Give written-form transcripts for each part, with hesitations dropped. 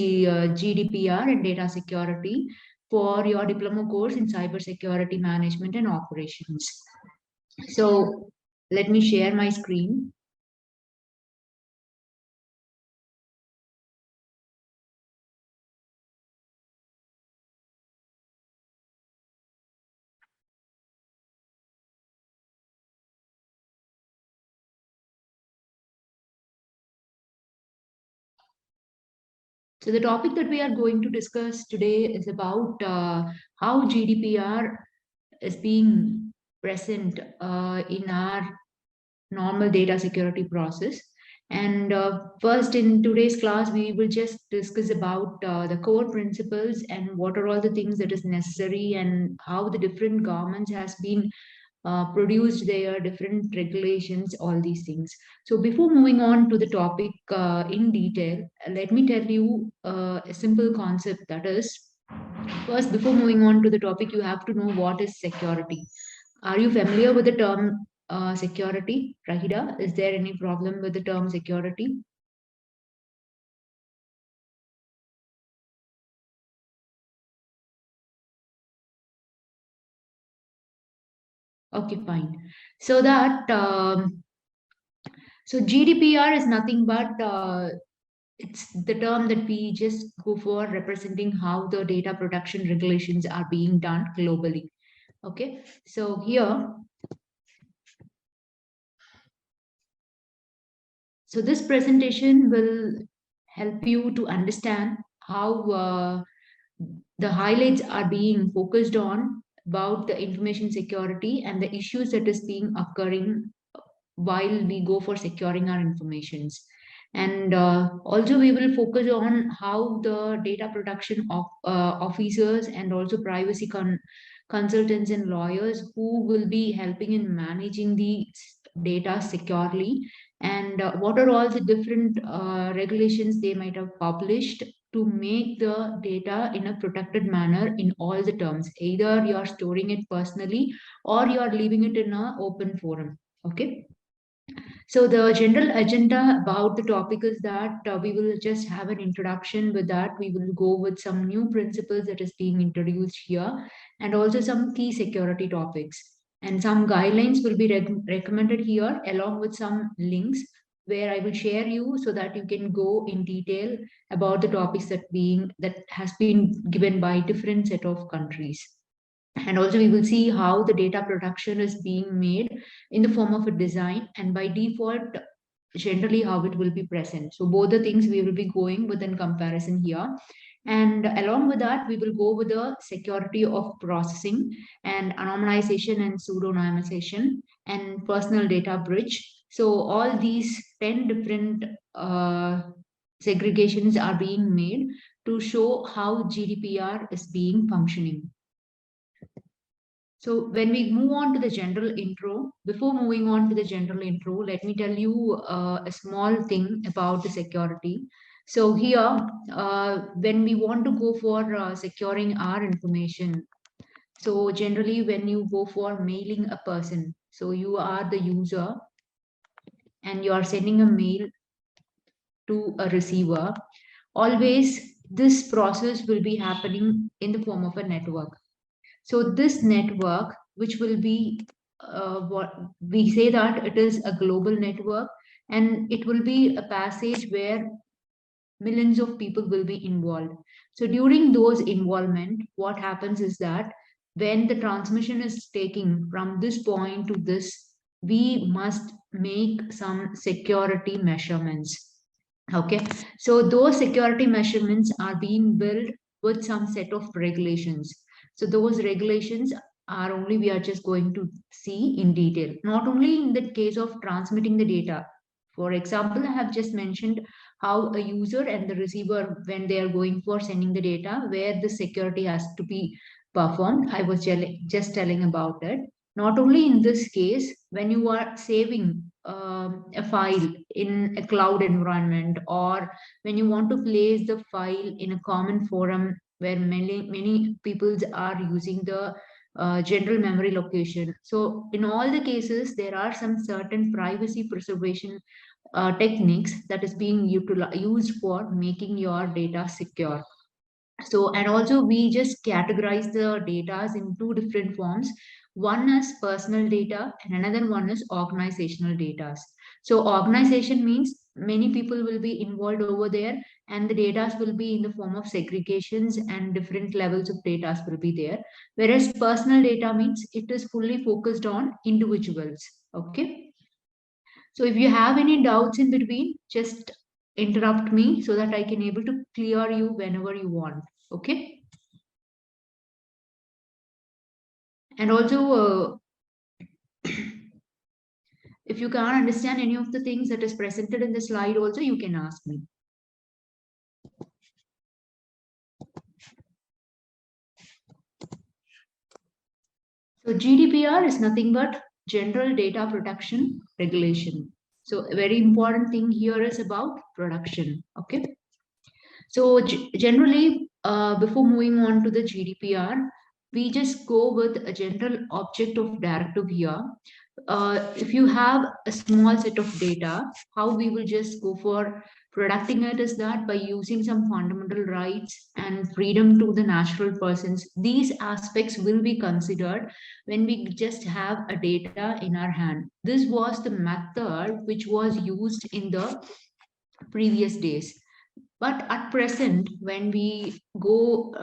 GDPR and data security for your diploma course in cybersecurity management and operations. So let me share my screen. So the topic that we are going to discuss today is about how GDPR is being present in our normal data security process. And first, in today's class, we will just discuss about the core principles and what are all the things that is necessary and how the different governments has been produced their different regulations, all these things. So before moving on to the topic in detail, let me tell you a simple concept, that is, first, before moving on to the topic, you have to know what is security. Are you familiar with the term security, Rahida? Is there any problem with the term security? Okay, fine. So that so GDPR is nothing but it's the term that we just go for representing how the data protection regulations are being done globally. Okay, so here, so this presentation will help you to understand how the highlights are being focused on about the information security and the issues that is being occurring while we go for securing our informations. And also we will focus on how the data protection of officers and also privacy consultants and lawyers who will be helping in managing the data securely, and what are all the different regulations they might have published to make the data in a protected manner in all the terms. Either you are storing it personally or you are leaving it in an open forum. Okay. So the general agenda about the topic is that we will just have an introduction. With that, we will go with some new principles that is being introduced here, and also some key security topics. And some guidelines will be recommended here along with some links where I will share you so that you can go in detail about the topics that has been given by different set of countries. And also we will see how the data production is being made in the form of a design, and by default generally how it will be present. So both the things we will be going with in comparison here. And along with that, we will go with the security of processing and anonymization and pseudonymization and personal data bridge. So all these 10 different segregations are being made to show how GDPR is being functioning. So when we move on to the general intro, before moving on to the general intro, let me tell you a small thing about the security. So here, when we want to go for securing our information, so generally when you go for mailing a person, so you are the user and you are sending a mail to a receiver, always this process will be happening in the form of a network. So this network, which will be what we say that it is a global network, and it will be a passage where millions of people will be involved. So during those involvement, what happens is that when the transmission is taking from this point to this, we must make some security measurements. Okay, so those security measurements are being built with some set of regulations. So those regulations are only we are just going to see in detail, not only in the case of transmitting the data. For example, I have just mentioned how a user and the receiver, when they are going for sending the data, where the security has to be performed. I was just telling about it. Not only in this case, when you are saving a file in a cloud environment, or when you want to place the file in a common forum where many people are using the general memory location. So in all the cases, there are some certain privacy preservation techniques that is being used for making your data secure. So, and also we just categorize the data in two different forms. One is personal data and another one is organizational data. So organization means many people will be involved over there, and the data will be in the form of segregations and different levels of data will be there. Whereas personal data means it is fully focused on individuals. Okay. So if you have any doubts in between, just interrupt me so that I can able to clear you whenever you want. Okay. And also, if you can't understand any of the things that is presented in the slide, also you can ask me. So GDPR is nothing but General Data Protection Regulation. So a very important thing here is about production. Okay. So generally, before moving on to the GDPR, we just go with a general object of directive here. If you have a small set of data, how we will just go for protecting it is that by using some fundamental rights and freedom to the natural persons. These aspects will be considered when we just have a data in our hand. This was the method which was used in the previous days. But at present, when we go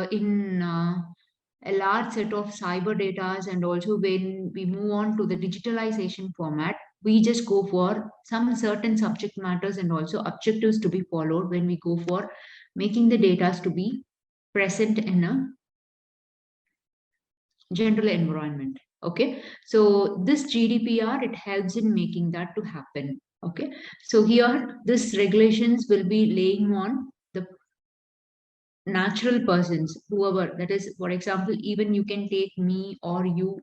in a large set of cyber data, and also when we move on to the digitalization format, we just go for some certain subject matters and also objectives to be followed when we go for making the data to be present in a general environment. Okay, so this GDPR, it helps in making that to happen. Okay, so here this regulations will be laying on the natural persons, whoever that is. For example, even you can take me or you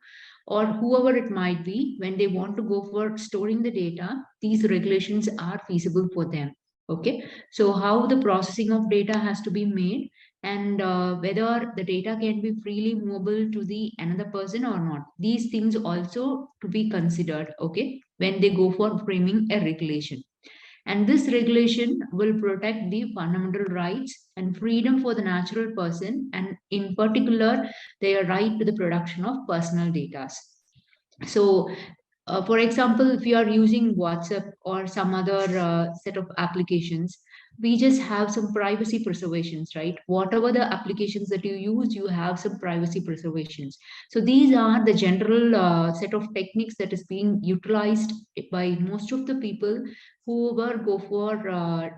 or whoever it might be, when they want to go for storing the data, these regulations are feasible for them. Okay, so how the processing of data has to be made, and whether the data can be freely movable to the another person or not, these things also to be considered. Okay, when they go for framing a regulation, and this regulation will protect the fundamental rights and freedom for the natural person, and in particular, their right to the production of personal data. So, for example, if you are using WhatsApp or some other set of applications, we just have some privacy preservations, right? Whatever the applications that you use, you have some privacy preservations. So these are the general set of techniques that is being utilized by most of the people who were go for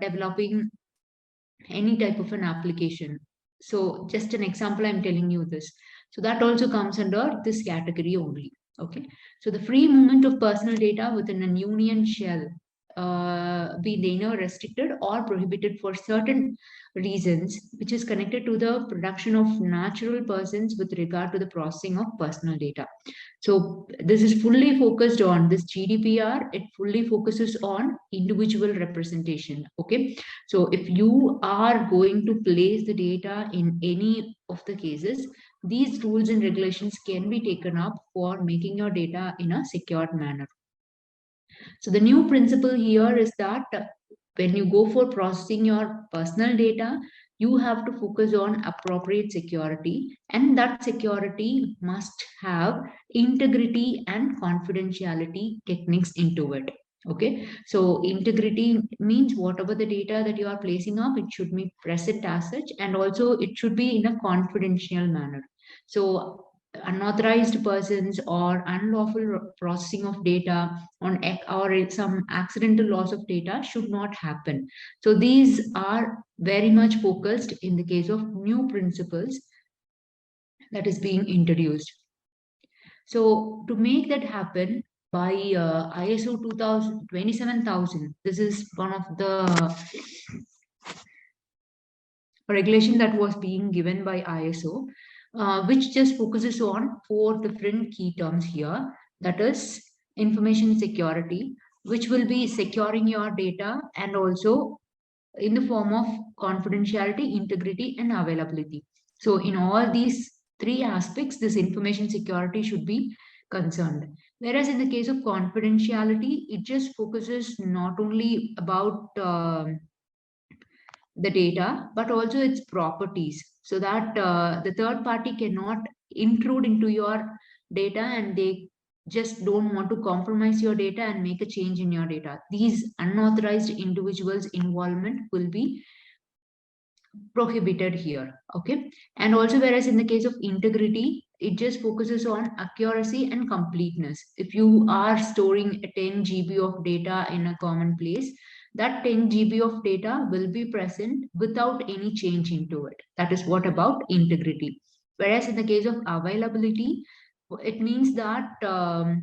developing any type of an application. So just an example, I'm telling you this. So that also comes under this category only. Okay. So the free movement of personal data within an union shall be neither restricted or prohibited for certain reasons, which is connected to the production of natural persons with regard to the processing of personal data. So this is fully focused on this GDPR. It fully focuses on individual representation. Okay. So if you are going to place the data in any of the cases, these rules and regulations can be taken up for making your data in a secured manner. So the new principle here is that when you go for processing your personal data, you have to focus on appropriate security, and that security must have integrity and confidentiality techniques into it. Okay, so integrity means whatever the data that you are placing up, it should be present as such, and also it should be in a confidential manner. So unauthorized persons or unlawful processing of data on or some accidental loss of data should not happen. So these are very much focused in the case of new principles that is being introduced. So to make that happen, by ISO 2000, 27000, this is one of the regulation that was being given by ISO, which just focuses on four different key terms here. That is information security, which will be securing your data and also in the form of confidentiality, integrity, and availability. So in all these three aspects, this information security should be concerned. Whereas in the case of confidentiality, it just focuses not only about the data, but also its properties, so that the third party cannot intrude into your data and they just don't want to compromise your data and make a change in your data. These unauthorized individuals' involvement will be prohibited here. Okay. And also, whereas in the case of integrity, it just focuses on accuracy and completeness. If you are storing a 10 GB of data in a common place, that 10 GB of data will be present without any change into it. That is what about integrity. Whereas in the case of availability, it means that the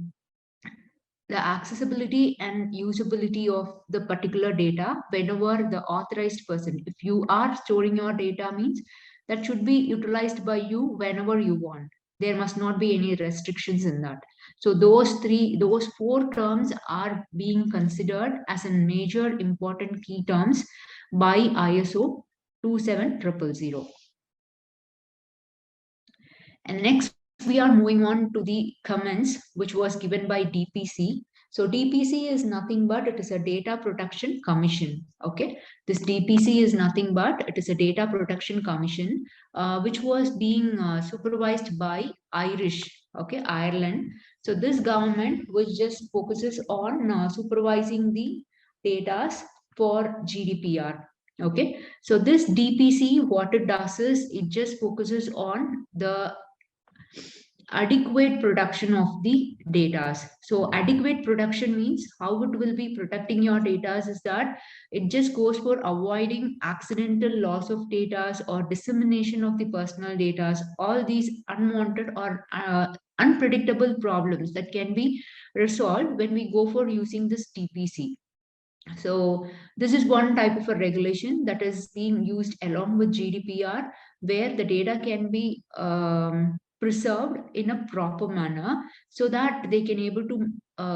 accessibility and usability of the particular data whenever the authorized person, if you are storing your data, means that should be utilized by you whenever you want. There must not be any restrictions in that. So those four terms are being considered as a major important key terms by ISO 27000. And next, we are moving on to the comments which was given by DPC. So DPC is nothing but it is a data protection commission. Okay, this DPC is nothing but it is a data protection commission which was being supervised by Irish, okay, Ireland. So this government which just focuses on supervising the data for GDPR. Okay, so this DPC, what it does is it just focuses on the adequate production of the data. So adequate production means how it will be protecting your data is that it just goes for avoiding accidental loss of data or dissemination of the personal data, all these unwanted or unpredictable problems that can be resolved when we go for using this TPC. So this is one type of a regulation that is being used along with GDPR, where the data can be preserved in a proper manner so that they can able to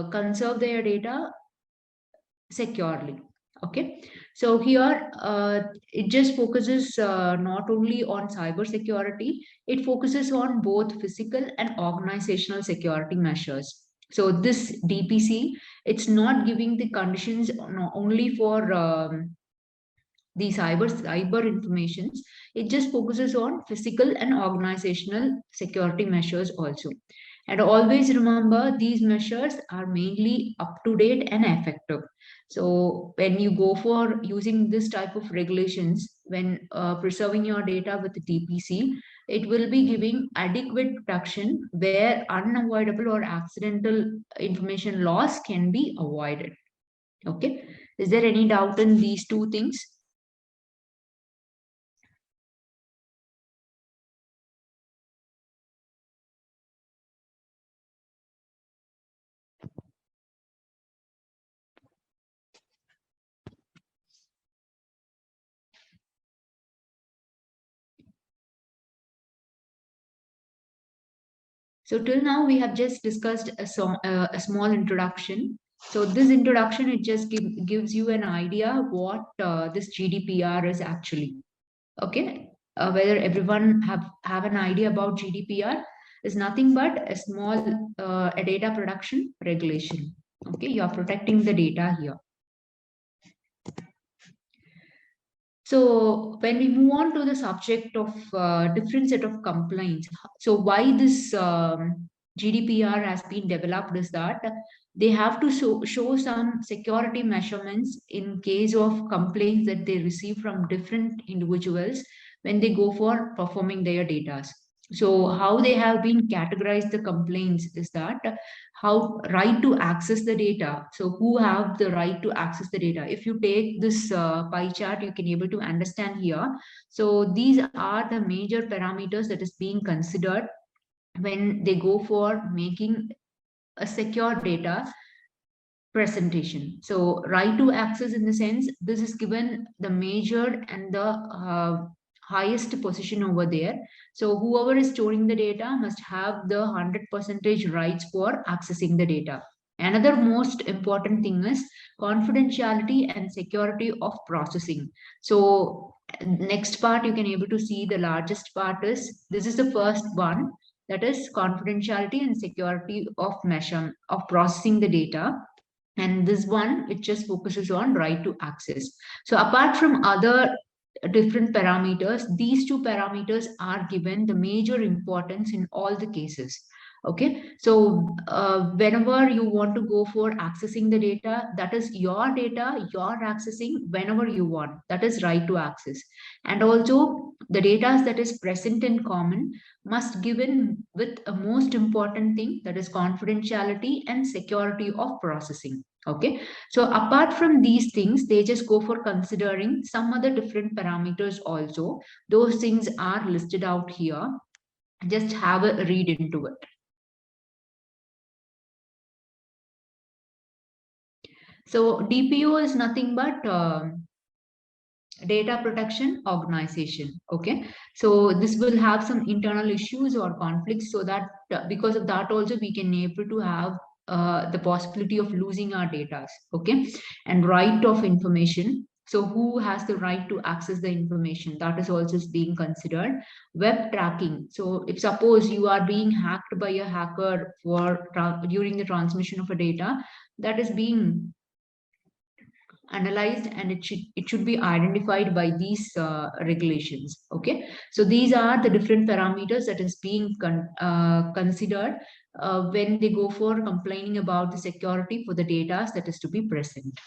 conserve their data securely. Okay, so here it just focuses not only on cyber security, it focuses on both physical and organizational security measures. So this DPC, it's not giving the conditions only for the cyber informations. It just focuses on physical and organizational security measures also. And always remember, these measures are mainly up to date and effective. So when you go for using this type of regulations, when preserving your data with the TPC, it will be giving adequate protection where unavoidable or accidental information loss can be avoided. Okay, is there any doubt in these two things? So till now we have just discussed a small introduction. So this introduction, it just gives you an idea what this GDPR is actually. Okay, whether everyone have an idea about GDPR is nothing but a small a data production regulation. Okay, you are protecting the data here. So when we move on to the subject of different set of complaints, so why this GDPR has been developed is that they have to show some security measurements in case of complaints that they receive from different individuals when they go for performing their data. So how they have been categorized the complaints is that how right to access the data. So who have the right to access the data? If you take this pie chart, you can able to understand here. So these are the major parameters that is being considered when they go for making a secure data presentation. So right to access, in the sense, this is given the major and the highest position over there. So whoever is storing the data must have the 100% rights for accessing the data. Another most important thing is confidentiality and security of processing. So next part, you can able to see the largest part is, this is the first one. that is confidentiality and security of measure of processing the data. And this one, it just focuses on right to access. So apart from other different parameters, these two parameters are given the major importance in all the cases. Okay, so whenever you want to go for accessing the data, that is your data, you're accessing whenever you want, that is right to access. And also the data that is present in common must given with a most important thing, that is confidentiality and security of processing. Okay, so apart from these things, they just go for considering some other different parameters also. Those things are listed out here. Just have a read into it. So DPO is nothing but data protection organization. Okay, so this will have some internal issues or conflicts, so that because of that also we can able to have the possibility of losing our data. Okay, and right of information, so who has the right to access the information, that is also being considered. Web tracking, so if suppose you are being hacked by a hacker for during the transmission of a data, that is being analyzed, and it should be identified by these regulations. Okay, so these are the different parameters that is being considered when they go for complaining about the security for the data that is to be present.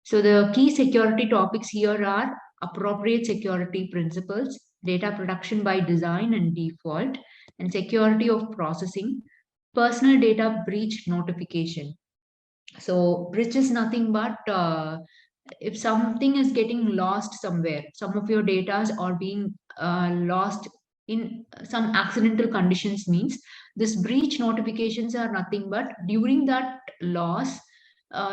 So the key security topics here are appropriate security principles, data protection by design and default, and security of processing, personal data breach notification. So breach is nothing but if something is getting lost somewhere, some of your data are being lost in some accidental conditions, means this breach notifications are nothing but during that loss,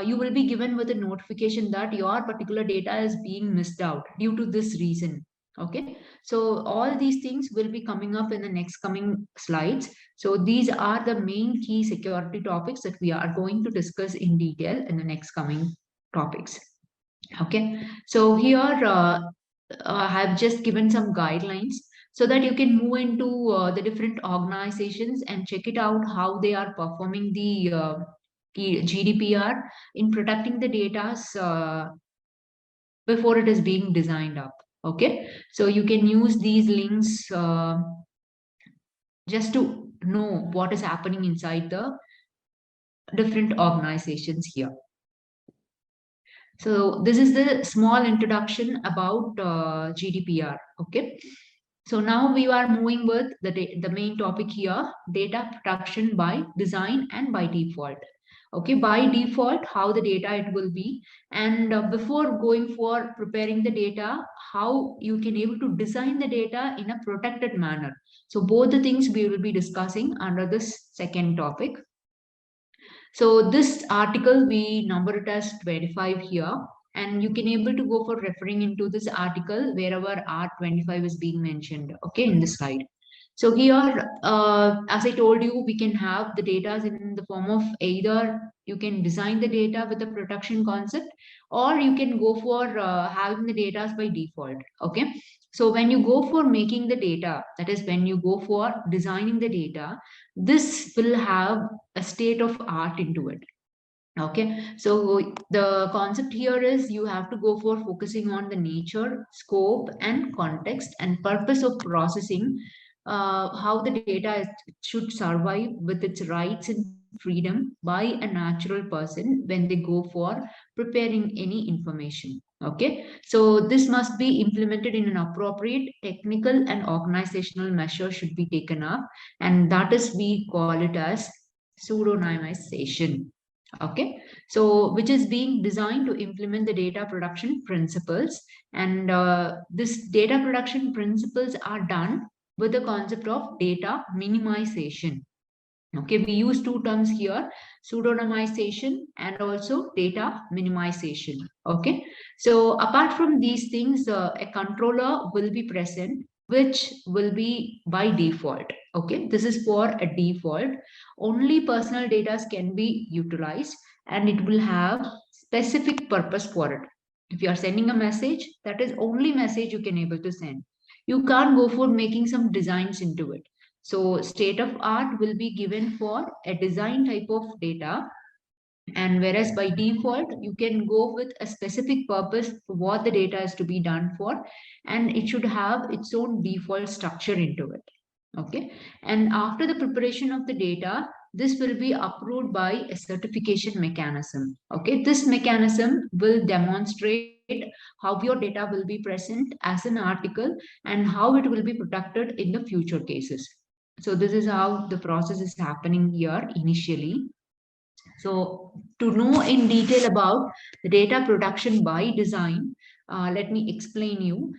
you will be given with a notification that your particular data is being missed out due to this reason. Okay, so all these things will be coming up in the next coming slides. So these are the main key security topics that we are going to discuss in detail in the next coming topics. Okay, so here I have just given some guidelines so that you can move into the different organizations and check it out how they are performing the GDPR in protecting the data before it is being designed up. Okay, so you can use these links just to know what is happening inside the different organizations here. So this is the small introduction about GDPR. Okay. So now we are moving with the main topic here, data protection by design and by default. Okay, by default, how the data it will be. And before going for preparing the data, how you can able to design the data in a protected manner. So both the things we will be discussing under this second topic. So this article, we number it as 25 here, and you can able to go for referring into this article wherever R25 is being mentioned, okay, in the slide. So here, as I told you, we can have the data in the form of either you can design the data with a protection concept, or you can go for having the data by default, okay. So when you go for making the data, that is when you go for designing the data, this will have a state of art into it. Okay, so the concept here is you have to go for focusing on the nature, scope, and context and purpose of processing, how the data should survive with its rights and freedom by a natural person when they go for preparing any information. Okay, so this must be implemented in an appropriate technical and organizational measure should be taken up, and that is we call it as pseudonymization. Okay, so which is being designed to implement the data production principles, and this data production principles are done with the concept of data minimization. Okay, we use two terms here, pseudonymization and also data minimization. Okay, so apart from these things, a controller will be present which will be by default. Okay, this is for a default. Only personal data can be utilized, and it will have specific purpose for it. If you are sending a message, that is only message you can able to send. You can't go for making some designs into it. So state of art will be given for a design type of data, and whereas by default you can go with a specific purpose for what the data is to be done for, and it should have its own default structure into it. Okay, and after the preparation of the data, this will be approved by a certification mechanism. Okay, this mechanism will demonstrate how your data will be present as an article and how it will be protected in the future cases. So this is how the process is happening here initially. So to know in detail about the data protection by design, let me explain you.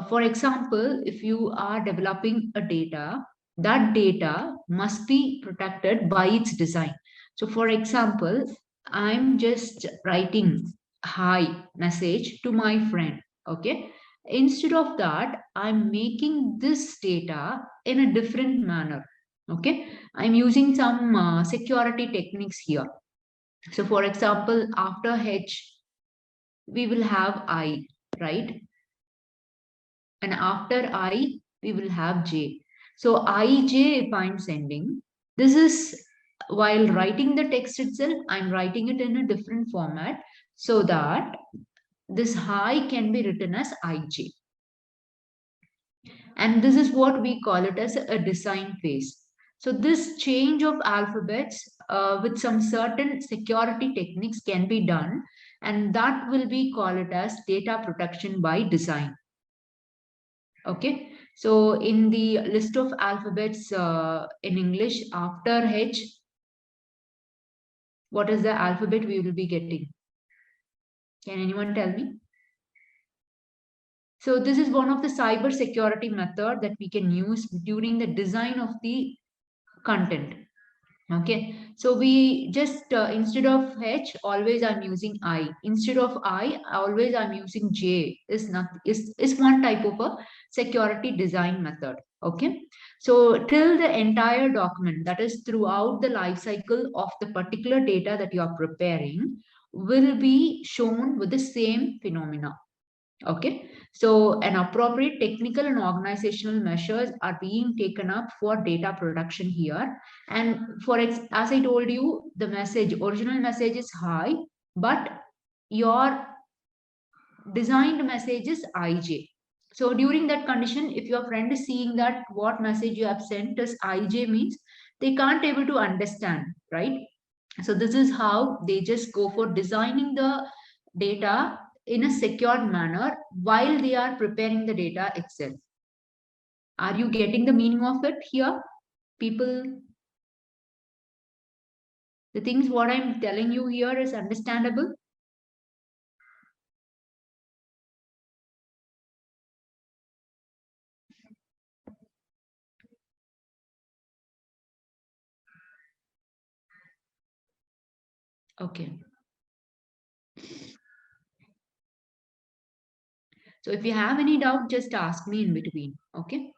For example, if you are developing a data, that data must be protected by its design. So for example, I'm just writing hi message to my friend. Okay. Instead of that, I'm making this data in a different manner. Okay. I'm using some security techniques here. So for example, after H, we will have I, right? And after I, we will have J. So IJ, if I'm sending, this is while writing the text itself, I'm writing it in a different format so that this hi can be written as IJ. And this is what we call it as a design phase. So this change of alphabets with some certain security techniques can be done, and that will be called it as data protection by design. Okay, so in the list of alphabets in English, after H, what is the alphabet we will be getting? Can anyone tell me? So this is one of the cyber security method that we can use during the design of the content. Okay, so we just instead of H, always I'm using I. Instead of I, always I'm using J. Is one type of a security design method. Okay, so till the entire document, that is throughout the life cycle of the particular data that you are preparing, will be shown with the same phenomena. Okay, so an appropriate technical and organizational measures are being taken up for data production here. And as I told you, the message, original message is hi, but your designed message is IJ. So during that condition, if your friend is seeing that what message you have sent as IJ means, they can't able to understand, right? So this is how they just go for designing the data in a secured manner while they are preparing the data itself. Are you getting the meaning of it here, people? The things what I'm telling you here is understandable? Okay. So if you have any doubt, just ask me in between. Okay.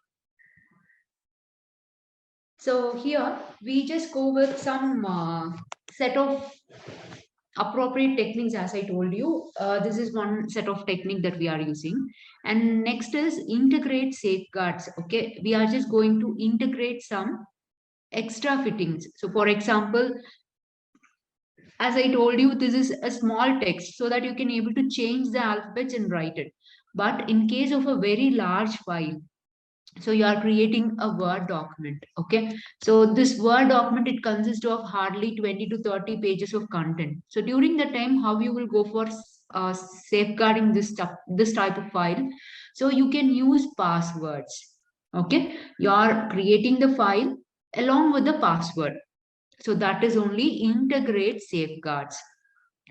So here we just go with some set of appropriate techniques as I told you. This is one set of technique that we are using, and next is integrate safeguards. Okay, we are just going to integrate some extra fittings. So for example, as I told you, this is a small text so that you can able to change the alphabets and write it. But in case of a very large file, so you are creating a Word document. Okay, so this Word document, it consists of hardly 20 to 30 pages of content. So during the time, how you will go for safeguarding this stuff, this type of file? So you can use passwords. Okay, you are creating the file along with the password. So that is only integrate safeguards.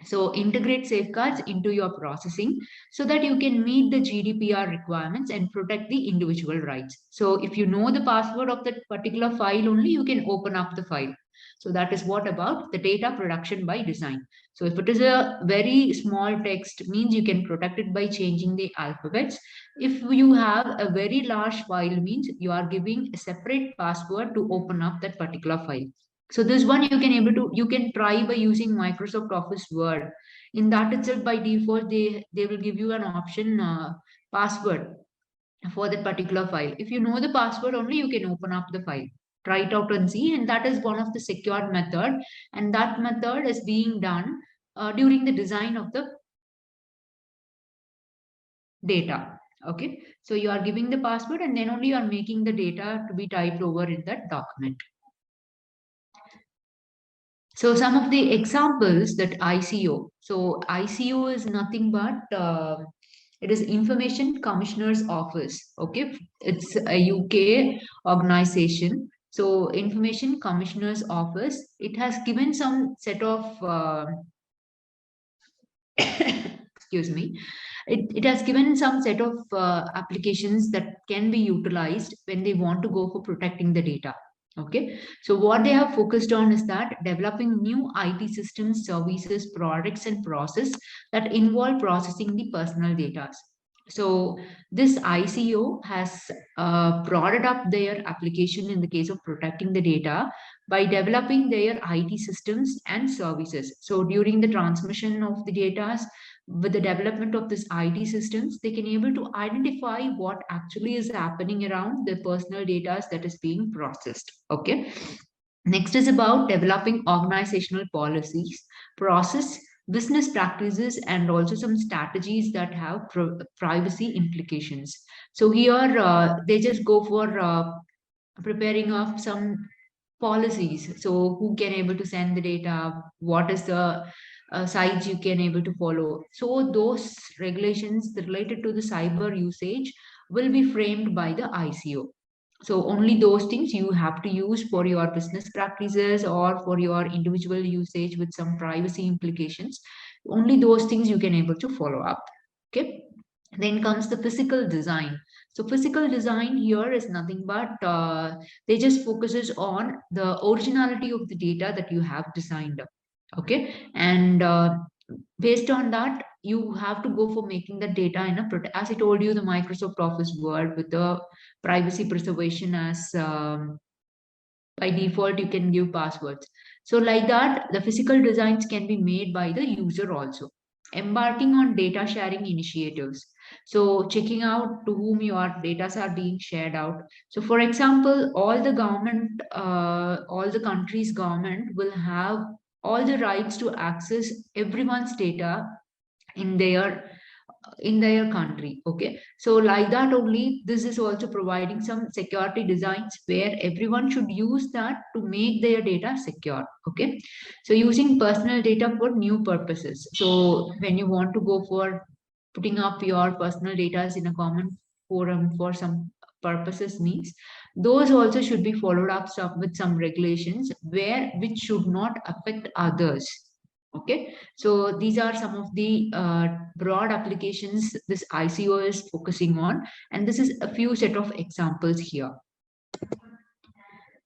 So integrate safeguards into your processing so that you can meet the GDPR requirements and protect the individual rights. So if you know the password of that particular file only, you can open up the file. So that is what about the data production by design. So if it is a very small text, means you can protect it by changing the alphabets. If you have a very large file, means you are giving a separate password to open up that particular file. So this one you can try by using Microsoft Office Word. In that itself, by default, they will give you an option password. for that particular file. If you know the password only, you can open up the file. Try it out and see. And that is one of the secured method. And that method is being done during the design of the data. Okay. So you are giving the password and then only you are making the data to be typed over in that document. So some of the examples that ICO. So ICO is nothing but it is Information Commissioner's Office. Okay, it's a UK organization. So Information Commissioner's Office. It has given some set of excuse me. It has given some set of applications that can be utilized when they want to go for protecting the data. Okay, so what they have focused on is that developing new IT systems, services, products, and process that involve processing the personal data. So this ICO has brought up their application in the case of protecting the data by developing their IT systems and services. So during the transmission of the data, with the development of this IT systems, they can able to identify what actually is happening around the personal data that is being processed. Okay. Next is about developing organizational policies, process, business practices, and also some strategies that have privacy implications. So here they just go for preparing of some policies. So who can able to send the data? What is the sites you can able to follow? So those regulations related to the cyber usage will be framed by the ICO. So only those things you have to use for your business practices or for your individual usage with some privacy implications. Only those things you can able to follow up. Okay. Then comes the physical design. So physical design here is nothing but they just focuses on the originality of the data that you have designed. Okay. And based on that, you have to go for making the data in a as I told you, the Microsoft Office Word with the privacy preservation as by default you can give passwords. So like that, the physical designs can be made by the user also. Embarking on data sharing initiatives. So checking out to whom your data are being shared out. So for example, all the government, all the country's government will have all the rights to access everyone's data in their country. Okay, so like that only, this is also providing some security designs where everyone should use that to make their data secure. Okay, so using personal data for new purposes. So when you want to go for putting up your personal data in a common forum for some purposes means those also should be followed up with some regulations where which should not affect others. Okay, so these are some of the broad applications this ICO is focusing on, and this is a few set of examples here.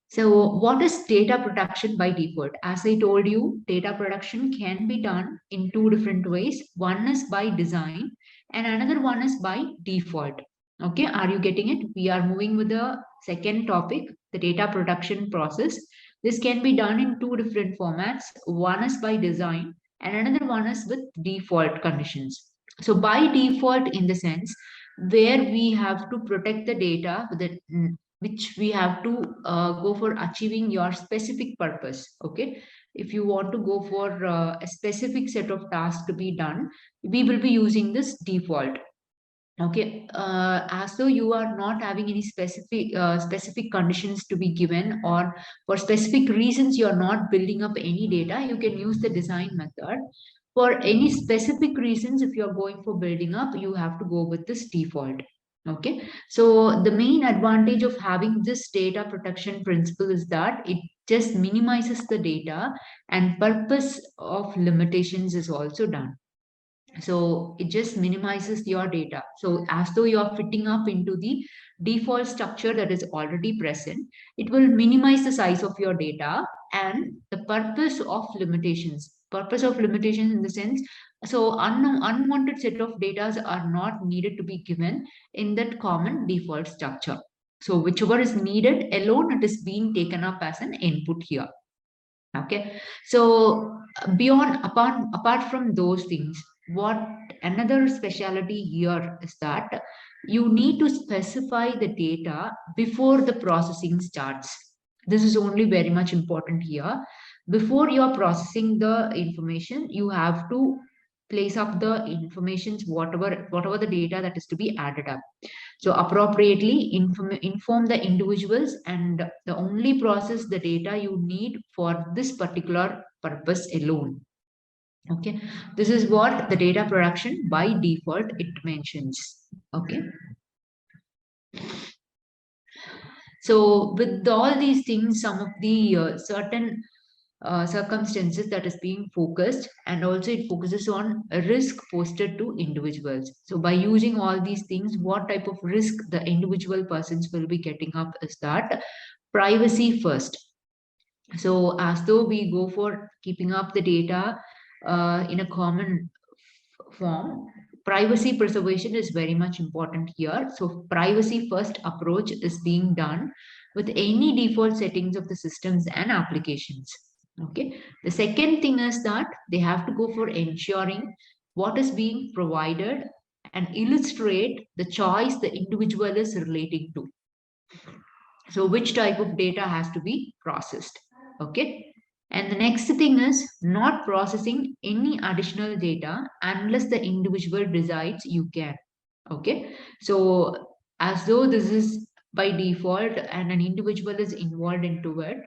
So what is data protection by default? As I told you, data protection can be done in two different ways. One is by design and another one is by default. Okay, are you getting it? We are moving with the second topic, the data protection process. This can be done in two different formats. One is by design and another one is with default conditions. So by default, in the sense where we have to protect the data with the which we have to go for achieving your specific purpose. Okay, if you want to go for a specific set of tasks to be done, we will be using this default. Okay, as though you are not having any specific conditions to be given, or for specific reasons you are not building up any data, you can use the design method. For any specific reasons, if you are going for building up, you have to go with this default. Okay, so the main advantage of having this data protection principle is that it just minimizes the data and purpose of limitations is also done. So it just minimizes your data. So as though you are fitting up into the default structure that is already present, it will minimize the size of your data and the purpose of limitations. Purpose of limitations in the sense, so unwanted set of data are not needed to be given in that common default structure. So whichever is needed alone, it is being taken up as an input here. Okay, so beyond apart from those things, what another specialty here is that you need to specify the data before the processing starts. This is only very much important here. Before you're processing the information, you have to place up the informations, whatever the data that is to be added up. So appropriately inform the individuals, and the only process the data you need for this particular purpose alone. Okay, this is what the data production by default it mentions. Okay, so with all these things, some of the certain circumstances that is being focused, and also it focuses on a risk posted to individuals. So by using all these things, what type of risk the individual persons will be getting up is that privacy first. So as though we go for keeping up the data in a common form, privacy preservation is very much important here. So privacy first approach is being done with any default settings of the systems and applications. Okay. The second thing is that they have to go for ensuring what is being provided and illustrate the choice the individual is relating to. So which type of data has to be processed. Okay. And the next thing is not processing any additional data unless the individual decides you can. Okay. So as though this is by default and an individual is involved into it.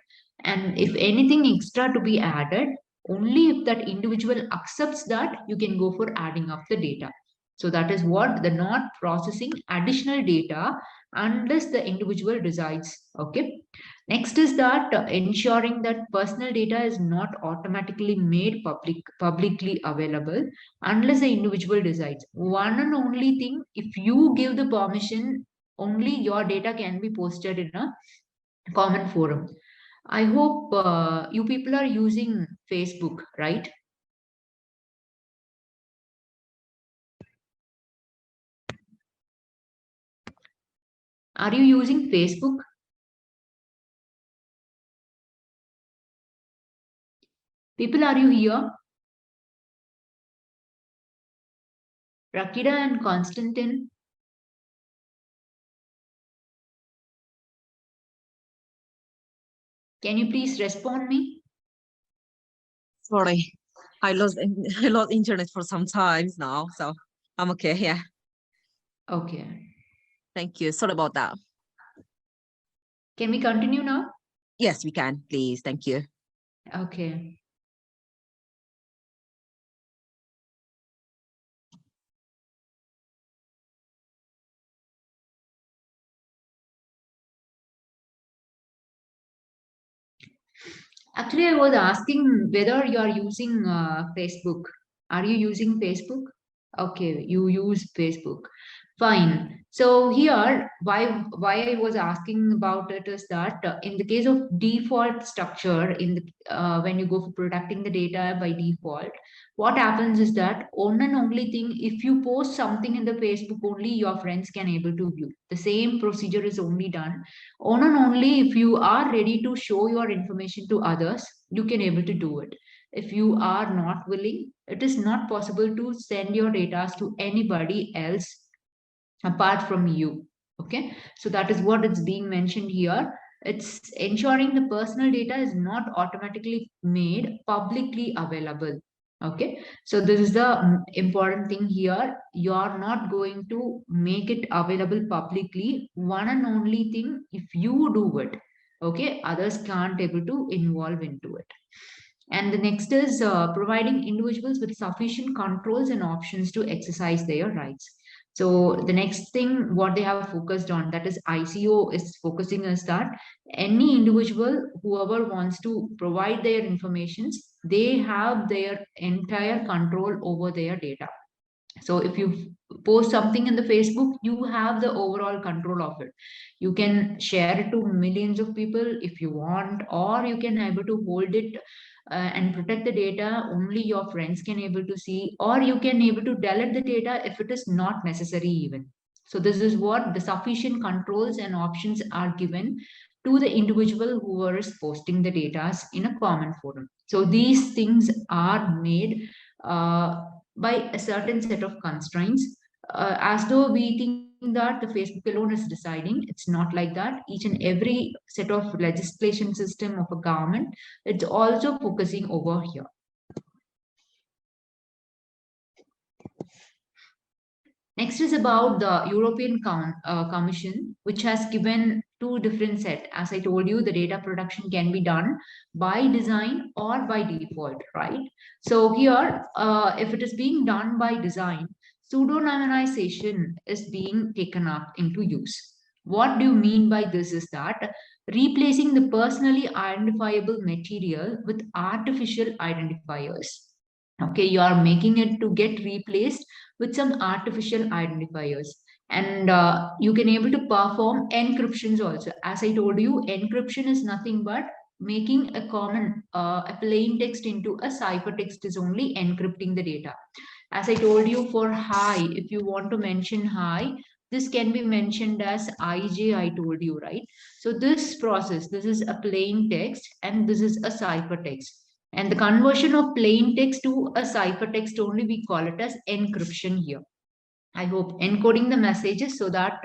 And if anything extra to be added, only if that individual accepts that, you can go for adding up the data. So that is what the not processing additional data unless the individual decides. Okay. Next is that ensuring that personal data is not automatically made publicly available unless the individual decides. One and only thing, if you give the permission, only your data can be posted in a common forum. I hope you people are using Facebook, right? Are you using Facebook? People, are you here? Rakida and Constantine, can you please respond me? Sorry, I lost I lost internet for some times now, so I'm okay. Yeah. Okay. Thank you. Sorry about that. Can we continue now? Yes, we can, please. Thank you. Okay. Actually, I was asking whether you are using Facebook. Are you using Facebook? Okay, you use Facebook. Fine. So here, why I was asking about it is that in the case of default structure, in the when you go for protecting the data by default, what happens is that one and only thing, if you post something in the Facebook, only your friends can able to view. The same procedure is only done on and only if you are ready to show your information to others, you can able to do it. If you are not willing, it is not possible to send your data to anybody else apart from you. Okay, so that is what it's being mentioned here. It's ensuring the personal data is not automatically made publicly available. Okay, so this is the important thing here. You are not going to make it available publicly. One and only thing, if you do it, okay, others can't able to involve into it. And the next is providing individuals with sufficient controls and options to exercise their rights. So the next thing what they have focused on, that is ICO is focusing, is that any individual, whoever wants to provide their informations, they have their entire control over their data. So if you post something in the Facebook, you have the overall control of it. You can share it to millions of people if you want, or you can able to hold it and protect the data only your friends can able to see, or you can able to delete the data if it is not necessary even. So this is what the sufficient controls and options are given to the individual who is posting the data in a common forum. So these things are made by a certain set of constraints, as though we think that the Facebook alone is deciding. It's not like that. Each and every set of legislation system of a government, it's also focusing over here. Next is about the European Commission, which has given two different set. As I told you, the data production can be done by design or by default, right? So here, if it is being done by design, pseudonymization is being taken up into use. What do you mean by this is that replacing the personally identifiable material with artificial identifiers. Okay, you are making it to get replaced with some artificial identifiers, and you can able to perform encryptions also. As I told you, encryption is nothing but making a common a plain text into a ciphertext is only encrypting the data. As I told you, for hi, if you want to mention hi, this can be mentioned as ij, I told you, right? So this process, this is a plain text and this is a ciphertext, and the conversion of plain text to a ciphertext only we call it as encryption here. I hope encoding the messages so that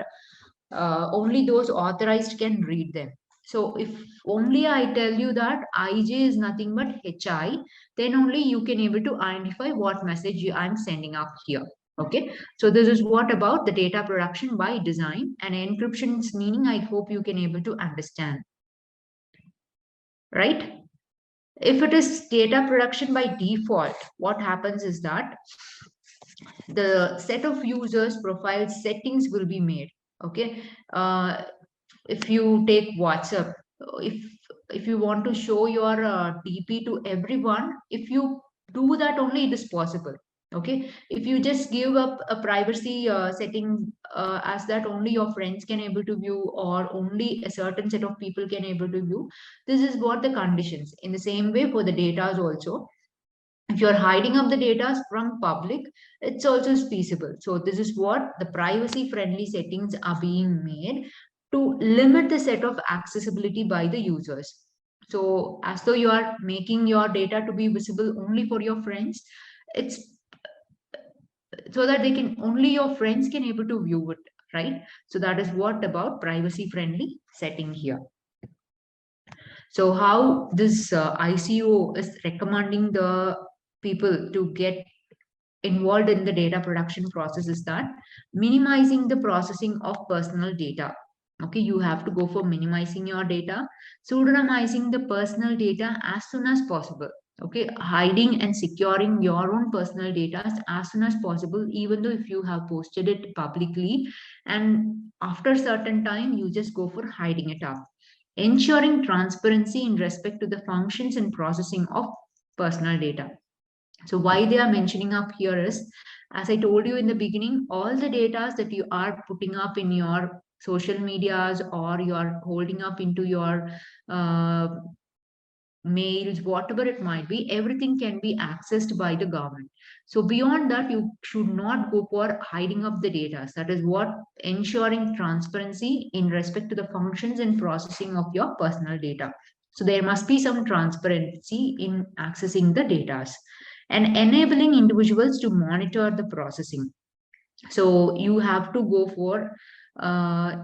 only those authorized can read them. So if only I tell you that ij is nothing but hi, then only you can able to identify what message I'm sending up here. Okay, so this is what about the data production by design, and encryption's meaning. I hope you can able to understand, right? If it is data production by default, what happens is that the set of users profile settings will be made. Okay, if you take WhatsApp, if if you want to show your DP to everyone, if you do that only, it is possible. Okay, if you just give up a privacy setting as that only your friends can able to view or only a certain set of people can able to view, this is what the conditions. In the same way for the data also, if you're hiding up the data from public, it's also feasible. So this is what the privacy friendly settings are being made to limit the set of accessibility by the users. So as though you are making your data to be visible only for your friends, it's so that they can only your friends can able to view it, right? So that is what about privacy friendly setting here. So how this ICO is recommending the people to get involved in the data production process is that minimizing the processing of personal data. Okay, you have to go for minimizing your data, pseudonymizing the personal data as soon as possible. Okay, hiding and securing your own personal data as soon as possible, even though if you have posted it publicly, and after a certain time, you just go for hiding it up. Ensuring transparency in respect to the functions and processing of personal data. So why they are mentioning up here is, as I told you in the beginning, all the data that you are putting up in your social medias or you are holding up into your uh, mails, whatever it might be, everything can be accessed by the government. So beyond that, you should not go for hiding up the data. That is what ensuring transparency in respect to the functions and processing of your personal data. So there must be some transparency in accessing the data and enabling individuals to monitor the processing. So you have to go for uh,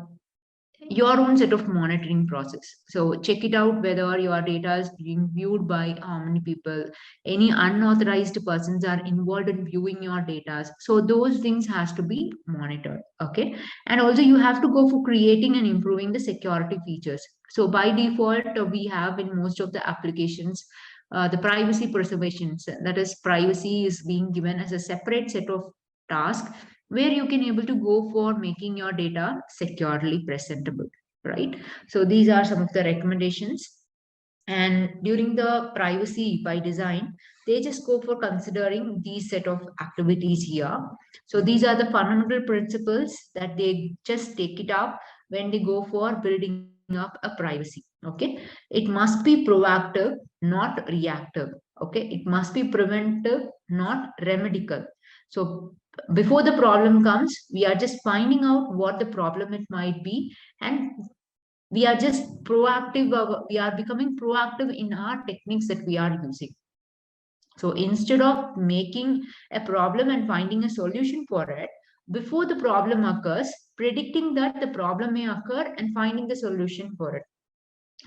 your own set of monitoring process. So check it out whether your data is being viewed by how many people, any unauthorized persons are involved in viewing your data. So those things has to be monitored. Okay, and also you have to go for creating and improving the security features. So by default, we have in most of the applications the privacy preservations. That is, privacy is being given as a separate set of tasks where you can able to go for making your data securely presentable, right? So these are some of the recommendations. And during the privacy by design, they just go for considering these set of activities here. So these are the fundamental principles that they just take it up when they go for building up a privacy. Okay, it must be proactive, not reactive. Okay, it must be preventive, not remedial. So before the problem comes, we are just finding out what the problem it might be, and we are just proactive. We are becoming proactive in our techniques that we are using. So instead of making a problem and finding a solution for it, before the problem occurs, predicting that the problem may occur and finding the solution for it.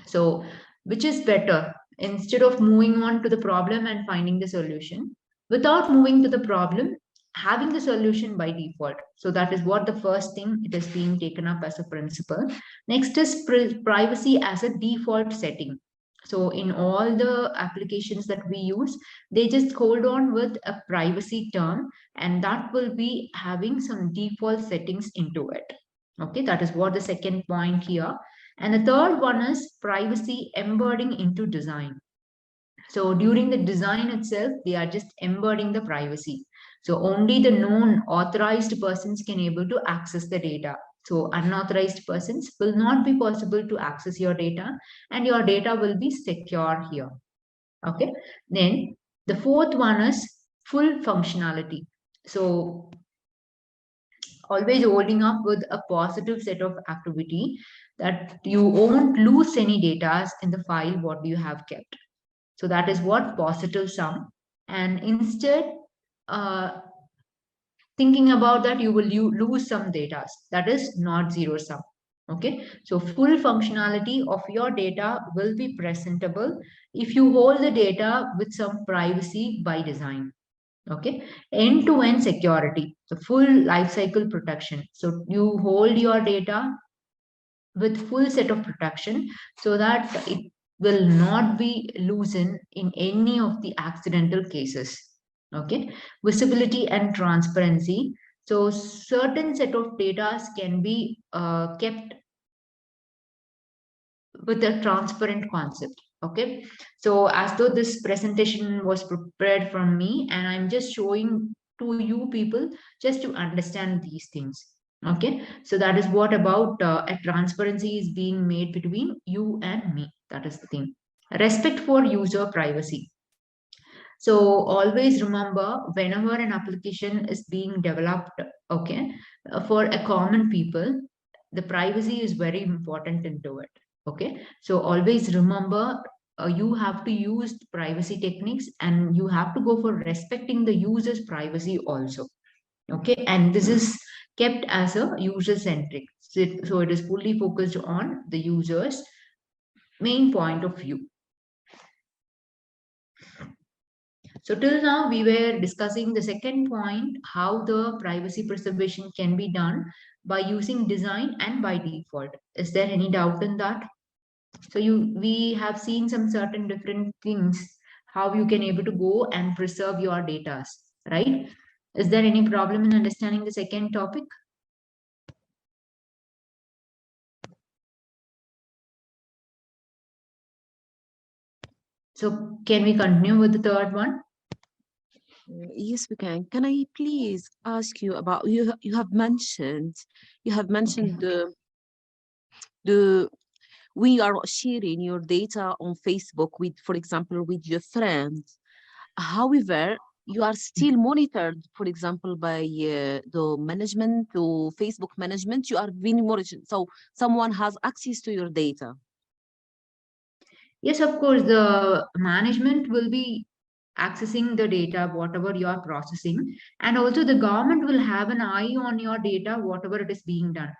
So, which is better instead of moving on to the problem and finding the solution, without moving to the problem, having the solution by default. So, that is what the first thing it is being taken up as a principle. Next is privacy as a default setting. So, in all the applications that we use, they just hold on with a privacy term, and that will be having some default settings into it. Okay, that is what the second point here. And the third one is privacy embedding into design. So during the design itself, they are just embedding the privacy. So only the known authorized persons can able to access the data. So unauthorized persons will not be possible to access your data, and your data will be secure here. Okay. Then the fourth one is full functionality. So always holding up with a positive set of activity that you won't lose any data in the file what you have kept. So that is what positive sum. And instead, uh, thinking about that, you will lose some data. That is not zero sum. Okay, so full functionality of your data will be presentable if you hold the data with some privacy by design. Okay, end-to-end security, the full life cycle protection. So you hold your data with full set of protection so that it will not be loosened in any of the accidental cases. Okay, visibility and transparency. So certain set of data can be kept with a transparent concept. Okay, so as though this presentation was prepared from me, and I'm just showing to you people just to understand these things. Okay, so that is what about a transparency is being made between you and me. That is the thing. Respect for user privacy. So always remember, whenever an application is being developed, okay, for a common people, the privacy is very important into it. Okay, so always remember, you have to use privacy techniques, and you have to go for respecting the user's privacy also. Okay, and this is kept as a user centric. So it is fully focused on the user's main point of view. So till now we were discussing the second point, how the privacy preservation can be done by using design and by default. Is there any doubt in that? So we have seen some certain different things, how you can able to go and preserve your data, right? Is there any problem in understanding the second topic? So can we continue with the third one? Yes, we can. Can I please ask you about you have mentioned the we are sharing your data on Facebook with, for example, with your friends. However, you are still monitored, for example, by the management, to Facebook management. You are being monitored, so someone has access to your data. Yes, of course, the management will be accessing the data, whatever you are processing, and also the government will have an eye on your data, whatever it is being done.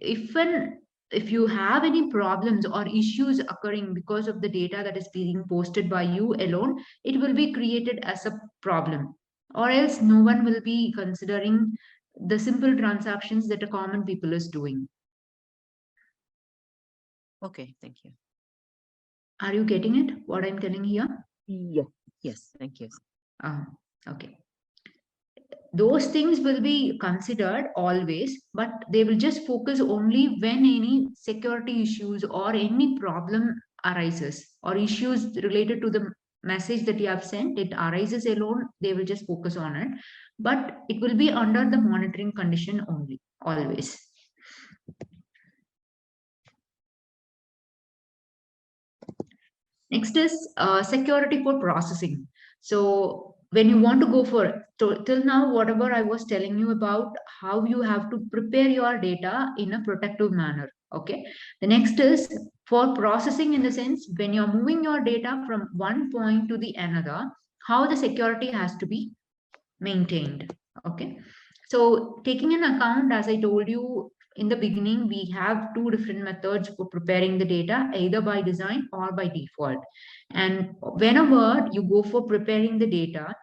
If you have any problems or issues occurring because of the data that is being posted by you alone, it will be created as a problem, or else no one will be considering the simple transactions that a common people is doing. Okay, thank you. Are you getting it? What I'm telling here? Yes, yes, thank you. Okay. Those things will be considered always, but they will just focus only when any security issues or any problem arises, or issues related to the message that you have sent, it arises alone, they will just focus on it, but it will be under the monitoring condition only, always. Next is security for processing. So when you want to go for, till now, whatever I was telling you about how you have to prepare your data in a protective manner. Okay. The next is for processing, in the sense when you're moving your data from one point to the another, how the security has to be maintained. Okay, so taking an account, as I told you in the beginning, we have two different methods for preparing the data, either by design or by default. And whenever you go for preparing the data,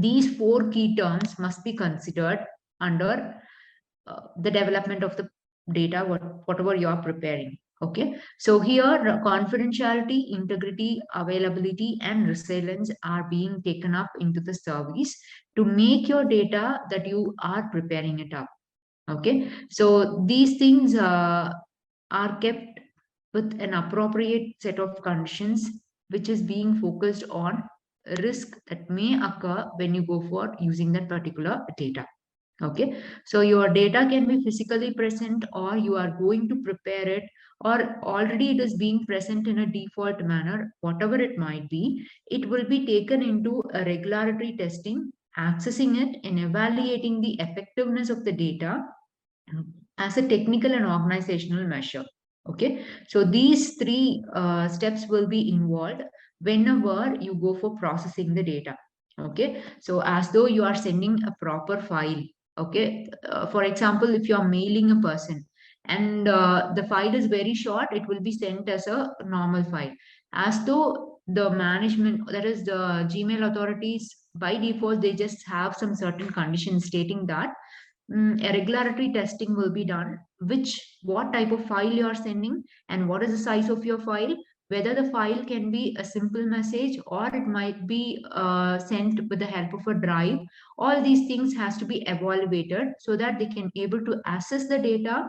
these four key terms must be considered under the development of the data, whatever you are preparing. Okay, so here confidentiality, integrity, availability, and resilience are being taken up into the service to make your data that you are preparing it up. Okay, so these things are kept with an appropriate set of conditions, which is being focused on risk that may occur when you go for using that particular data. Okay, so your data can be physically present, or you are going to prepare it, or already it is being present in a default manner, whatever it might be. It will be taken into a regulatory testing, accessing it, and evaluating the effectiveness of the data as a technical and organizational measure. Okay, so these three steps will be involved whenever you go for processing the data. Okay, so as though you are sending a proper file. Okay, for example, if you are mailing a person and the file is very short, it will be sent as a normal file. As though the management, that is the Gmail authorities, by default, they just have some certain conditions stating that a regulatory testing will be done, which what type of file you are sending and what is the size of your file, whether the file can be a simple message or it might be sent with the help of a drive. All these things has to be evaluated so that they can able to access the data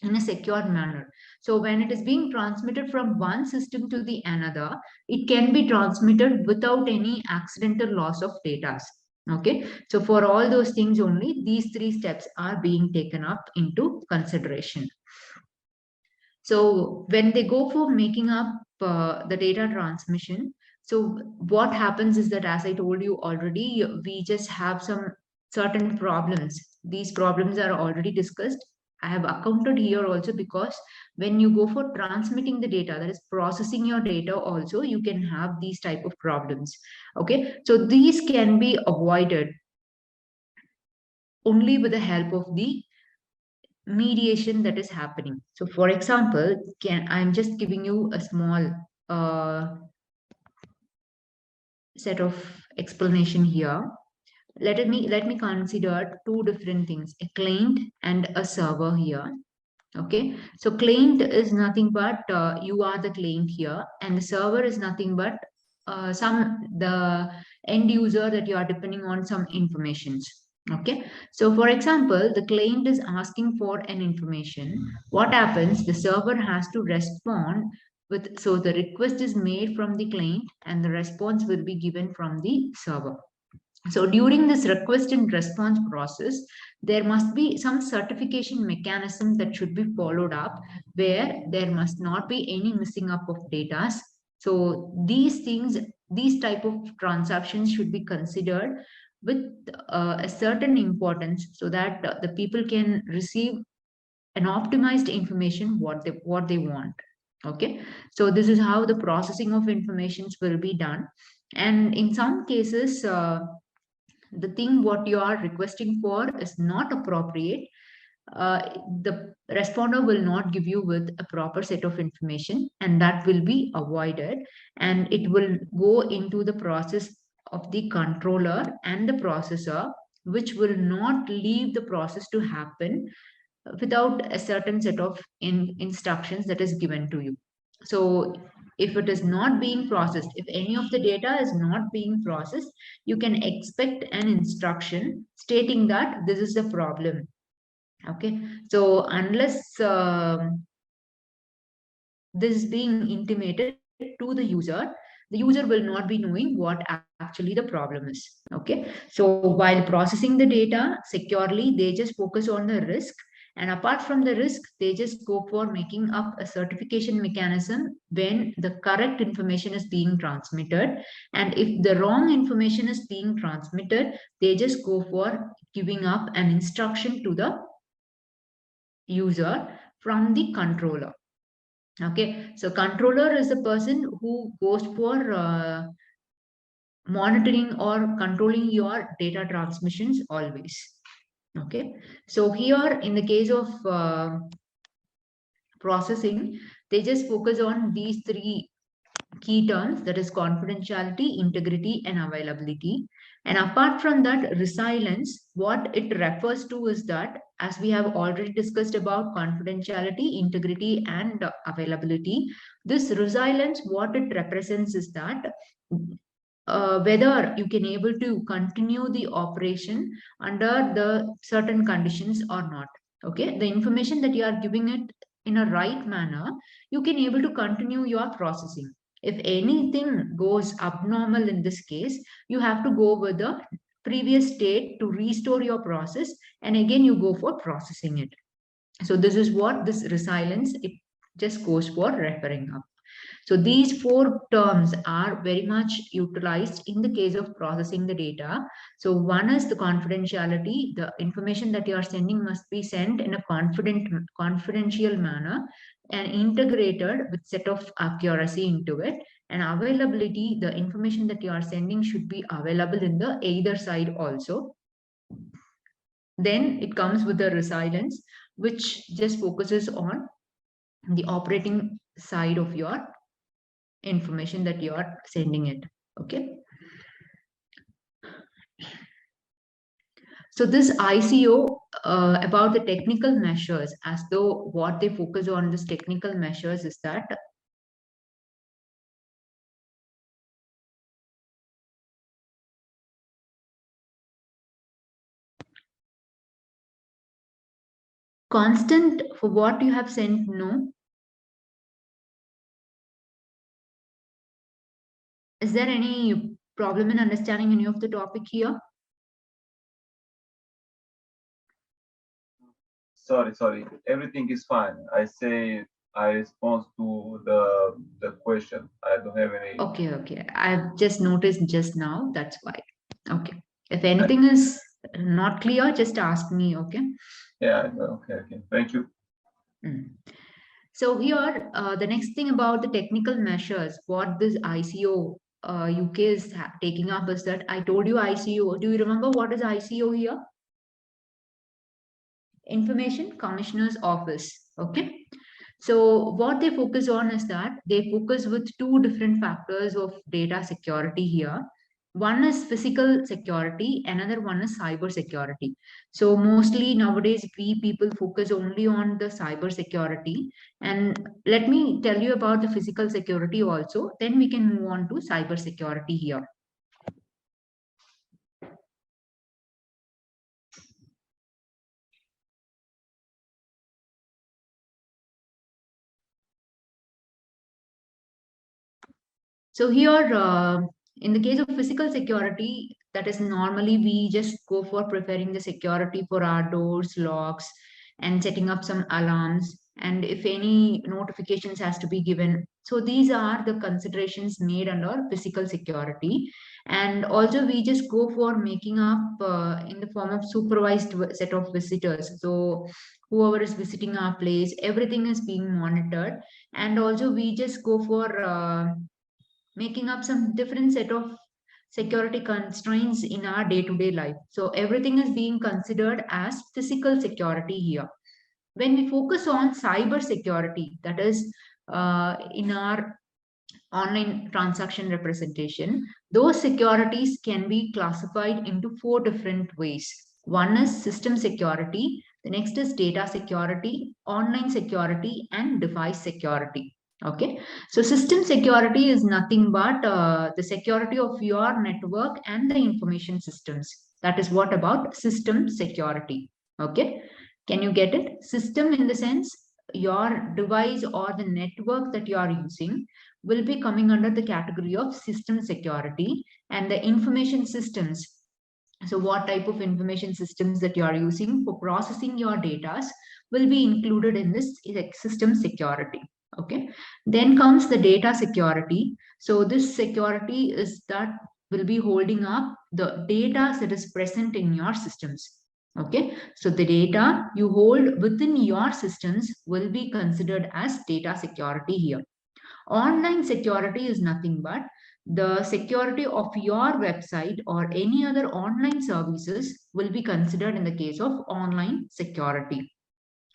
in a secure manner. So when it is being transmitted from one system to the another, it can be transmitted without any accidental loss of data. Okay, so for all those things only, these three steps are being taken up into consideration. So when they go for making up the data transmission, so what happens is that, as I told you already, we just have some certain problems. These problems are already discussed. I have accounted here also, because when you go for transmitting the data, that is processing your data also, you can have these type of problems. Okay, so these can be avoided only with the help of the mediation that is happening. So for example, I'm just giving you a small uh, set of explanation here. Let me consider two different things, a client and a server here. Okay, so client is nothing but you are the client here, and the server is nothing but some the end user that you are depending on some informations. Okay, so for example, the client is asking for an information. What happens? The server has to respond with, so the request is made from the client and the response will be given from the server. So during this request and response process, there must be some certification mechanism that should be followed up, where there must not be any missing up of data. So these things, these type of transactions should be considered with a certain importance, so that the people can receive an optimized information what they want. Okay, so this is how the processing of informations will be done. And in some cases, the thing what you are requesting for is not appropriate, uh, the responder will not give you with a proper set of information, and that will be avoided, and it will go into the process of the controller and the processor, which will not leave the process to happen without a certain set of instructions that is given to you. So if it is not being processed, if any of the data is not being processed, you can expect an instruction stating that this is the problem. Okay, so unless this is being intimated to the user will not be knowing what actually the problem is. Okay, so while processing the data securely, they just focus on the risk, and apart from the risk, they just go for making up a certification mechanism when the correct information is being transmitted. And if the wrong information is being transmitted, they just go for giving up an instruction to the user from the controller. Okay, so controller is the person who goes for monitoring or controlling your data transmissions always. Okay, so here in the case of processing, they just focus on these three key terms, that is confidentiality, integrity, and availability. And apart from that, resilience, what it refers to is that, as we have already discussed about confidentiality, integrity, and availability, this resilience, what it represents is that whether you can able to continue the operation under the certain conditions or not. Okay, the information that you are giving it in a right manner, you can able to continue your processing. If anything goes abnormal in this case, you have to go with the previous state to restore your process, and again you go for processing it. So this is what this resilience, it just goes for referring up. So these four terms are very much utilized in the case of processing the data. So one is the confidentiality. The information that you are sending must be sent in a confidential manner and integrated with set of accuracy into it. And availability, the information that you are sending should be available in the either side also. Then it comes with the resilience, which just focuses on the operating side of your information that you are sending it. Okay, so this ICO, about the technical measures, as though what they focus on this technical measures is that constant for what you have sent. No, is there any problem in understanding any of the topic here? Sorry. Everything is fine. I say I respond to the question. I don't have any. Okay, I've just noticed just now, that's why. Okay, if anything is not clear, just ask me. Okay. Yeah. Okay. Thank you. Mm. So here, the next thing about the technical measures, what this ICO UK is taking up is that I told you ICO. Do you remember what is ICO here? Information Commissioner's Office. Okay. So what they focus on is that they focus with two different factors of data security here. One is physical security, another one is cyber security. So mostly nowadays we people focus only on the cyber security. And let me tell you about the physical security also. Then we can move on to cyber security here. So here, in the case of physical security, that is normally we just go for preparing the security for our doors, locks, and setting up some alarms. And if any notifications has to be given. So these are the considerations made under physical security. And also we just go for making up in the form of supervised set of visitors. So whoever is visiting our place, everything is being monitored. And also we just go for making up some different set of security constraints in our day-to-day life. So everything is being considered as physical security here. When we focus on cyber security, that is in our online transaction representation, those securities can be classified into four different ways. One is system security, the next is data security, online security, and device security. Okay, so system security is nothing but the security of your network and the information systems. That is what about system security. Okay, can you get it? System in the sense your device or the network that you are using will be coming under the category of system security, and the information systems, so what type of information systems that you are using for processing your data will be included in this system security. Okay, then comes the data security. So this security is that will be holding up the data that is present in your systems. Okay, so the data you hold within your systems will be considered as data security here. Online security is nothing but the security of your website or any other online services will be considered in the case of online security.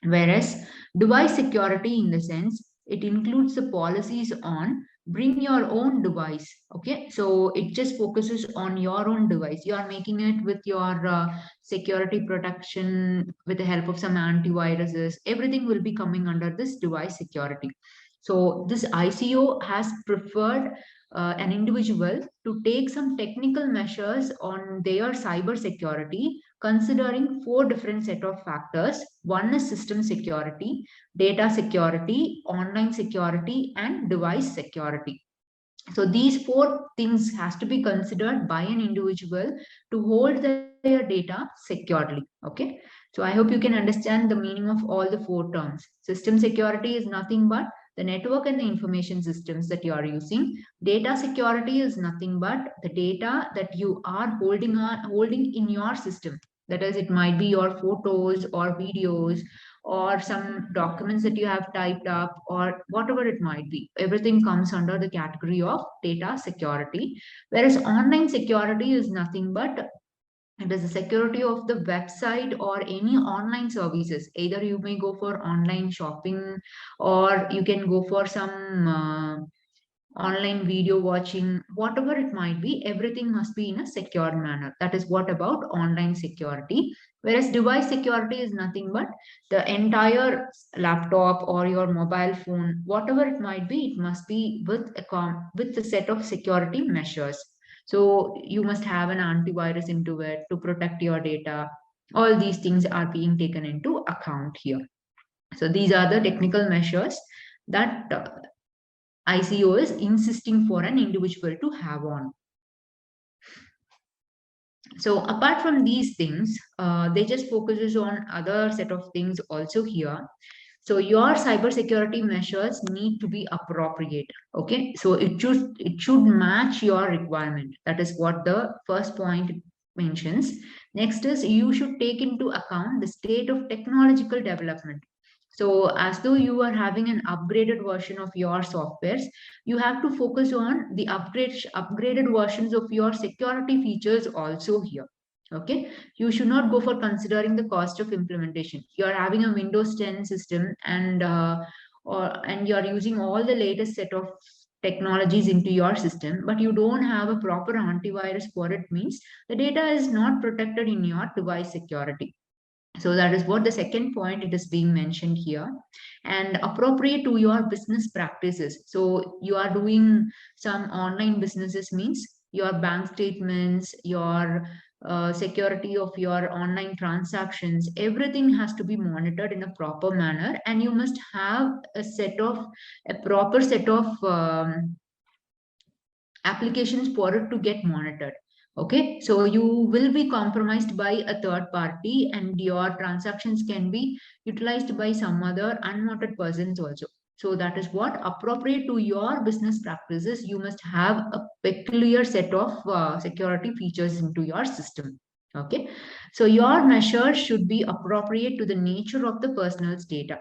Whereas device security, in the sense, it includes the policies on bring your own device. Okay, so it just focuses on your own device. You are making it with your security protection with the help of some antiviruses. Everything will be coming under this device security. So this ICO has preferred an individual to take some technical measures on their cyber security, considering four different set of factors. One is system security, data security, online security, and device security. So these four things has to be considered by an individual to hold their data securely. Okay, so I hope you can understand the meaning of all the four terms. System security is nothing but the network and the information systems that you are using. Data security is nothing but the data that you are holding in your system. That is, it might be your photos or videos or some documents that you have typed up or whatever it might be. Everything comes under the category of data security. Whereas online security is nothing but it is the security of the website or any online services. Either you may go for online shopping or you can go for some online video watching, whatever it might be, everything must be in a secure manner. That is what about online security. Whereas device security is nothing but the entire laptop or your mobile phone, whatever it might be, it must be with with the set of security measures. So you must have an antivirus into it to protect your data. All these things are being taken into account here. So these are the technical measures that ICO is insisting for an individual to have on. So apart from these things, they just focuses on other set of things also here. So your cybersecurity measures need to be appropriate. Okay, so it should match your requirement. That is what the first point mentions. Next is you should take into account the state of technological development. So as though you are having an upgraded version of your softwares, you have to focus on the upgraded versions of your security features also here. Okay, you should not go for considering the cost of implementation. You are having a Windows 10 system and you are using all the latest set of technologies into your system, but you don't have a proper antivirus for it, means the data is not protected in your device security. So that is what the second point it is being mentioned here. And appropriate to your business practices. So you are doing some online businesses, means your bank statements, your security of your online transactions, everything has to be monitored in a proper manner, and you must have a proper set of applications for it to get monitored. Okay, so you will be compromised by a third party and your transactions can be utilized by some other unwanted persons also. So that is what appropriate to your business practices. You must have a peculiar set of security features into your system. Okay, so your measures should be appropriate to the nature of the person's data.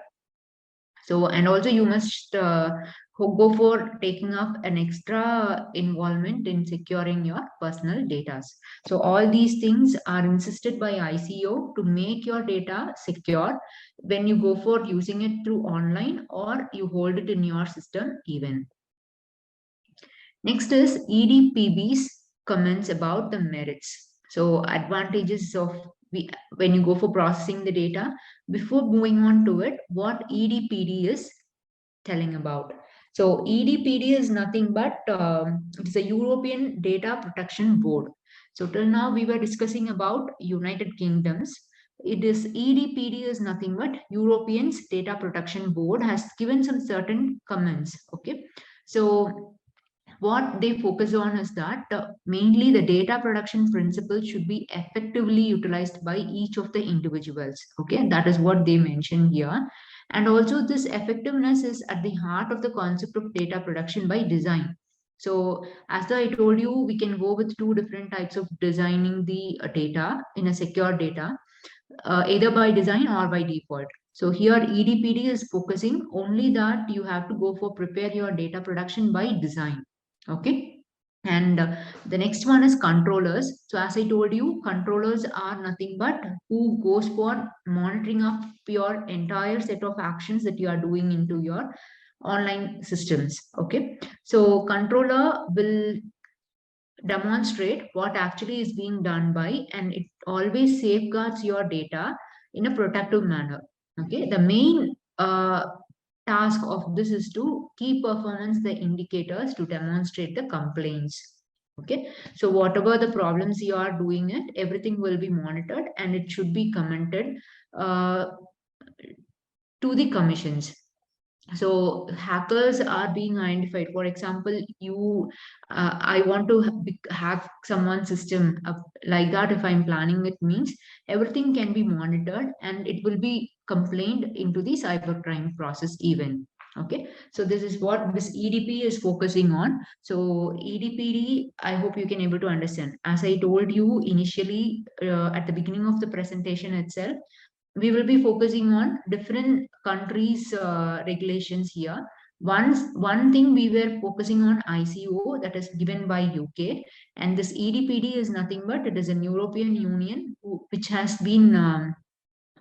So, and also you must go for taking up an extra involvement in securing your personal data. So all these things are insisted by ICO to make your data secure when you go for using it through online or you hold it in your system even. Next is EDPB's comments about the merits. So advantages of when you go for processing the data. Before moving on to it, what EDPD is telling about. So EDPD is nothing but it is a European Data Protection Board. So till now we were discussing about United Kingdoms. It is EDPD is nothing but Europeans Data Protection Board has given some certain comments. Okay, so what they focus on is that mainly the data production principle should be effectively utilized by each of the individuals. Okay, that is what they mention here. And also this effectiveness is at the heart of the concept of data production by design. So as I told you, we can go with two different types of designing the data in a secure data, either by design or by default. So here EDPD is focusing only that you have to go for prepare your data production by design. Okay. And the next one is controllers. So as I told you, controllers are nothing but who goes for monitoring of your entire set of actions that you are doing into your online systems. Okay. So controller will demonstrate what actually is being done by, and it always safeguards your data in a protective manner. Okay. The main task of this is to key performance the indicators to demonstrate the complaints. Okay, so whatever the problems you are doing it, everything will be monitored and it should be commented uh, to the commissions. So hackers are being identified. For example, you I want to hack someone's system like that. If I'm planning, it means everything can be monitored and it will be complained into the cybercrime process even. Okay, so this is what this EDP is focusing on. So EDPD, I hope you can able to understand. As I told you initially at the beginning of the presentation itself, we will be focusing on different countries regulations here. One thing we were focusing on ICO, that is given by UK, and this EDPD is nothing but it is an European Union which has been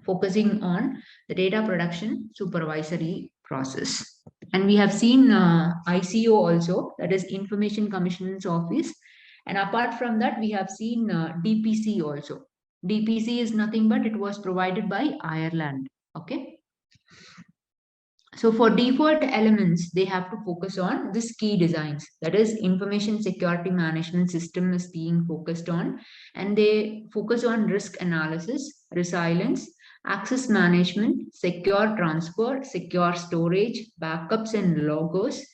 focusing on the data production supervisory process. And we have seen ICO also, that is Information Commission's Office. And apart from that, we have seen DPC also. DPC is nothing but it was provided by Ireland. Okay. So for default elements, they have to focus on this key designs. That is information security management system is being focused on, and they focus on risk analysis, resilience, access management, secure transfer, secure storage, backups and logos,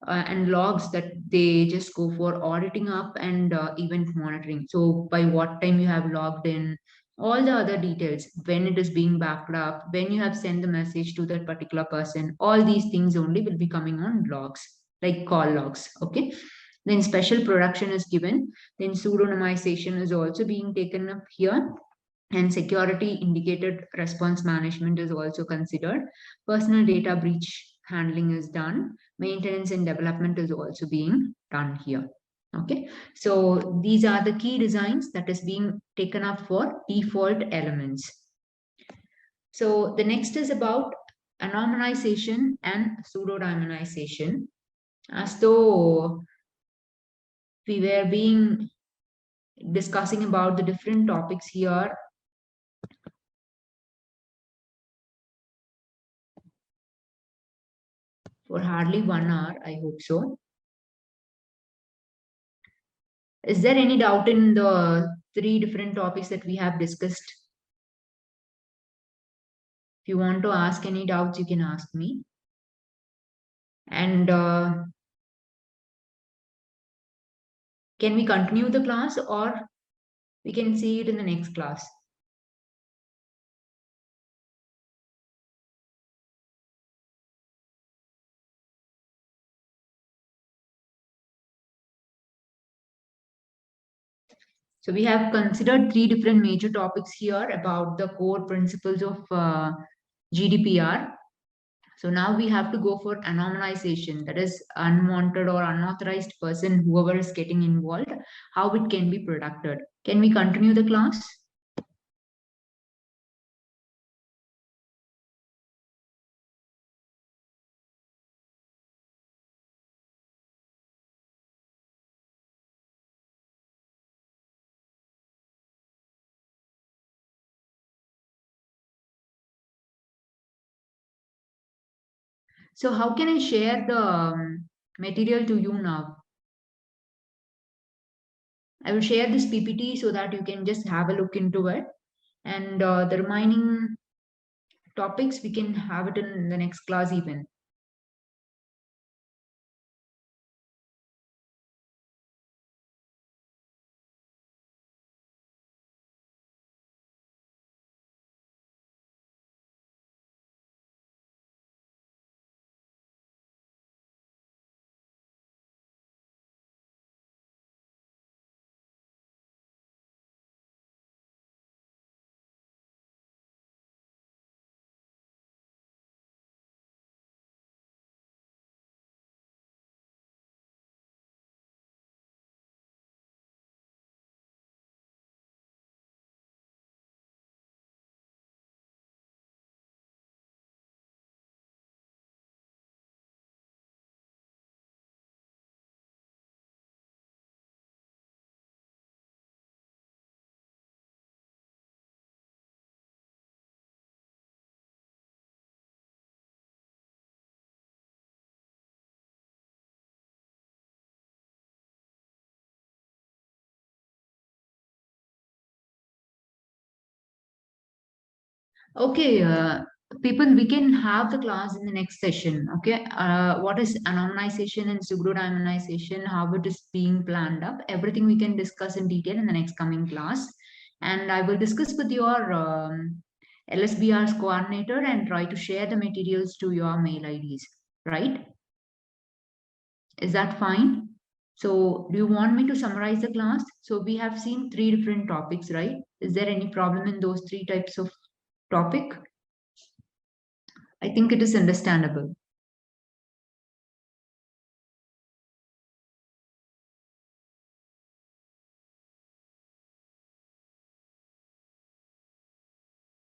and logs that they just go for auditing up and event monitoring. So by what time you have logged in, all the other details, when it is being backed up, when you have sent the message to that particular person, all these things only will be coming on logs, like call logs. Okay. Then special production is given. Then pseudonymization is also being taken up here. And security indicated response management is also considered. Personal data breach handling is done. Maintenance and development is also being done here. Okay, so these are the key designs that is being taken up for default elements. So the next is about anonymization and pseudonymization. As though we were being discussing about the different topics here for hardly 1 hour, I hope so. Is there any doubt in the three different topics that we have discussed? If you want to ask any doubts, you can ask me. And can we continue the class or we can see it in the next class? So we have considered three different major topics here about the core principles of GDPR. So now we have to go for anonymization, that is unwanted or unauthorized person, whoever is getting involved, how it can be protected. Can we continue the class? So how can I share the material to you now? I will share this PPT so that you can just have a look into it. And the remaining topics, we can have it in the next class even. Okay, people, we can have the class in the next session. Okay, what is anonymization and pseudonymization, how it is being planned up, everything we can discuss in detail in the next coming class. And I will discuss with your LSBR's coordinator and try to share the materials to your mail IDs, right? Is that fine? So do you want me to summarize the class? So we have seen three different topics, right? Is there any problem in those three types of topic? I think it is understandable.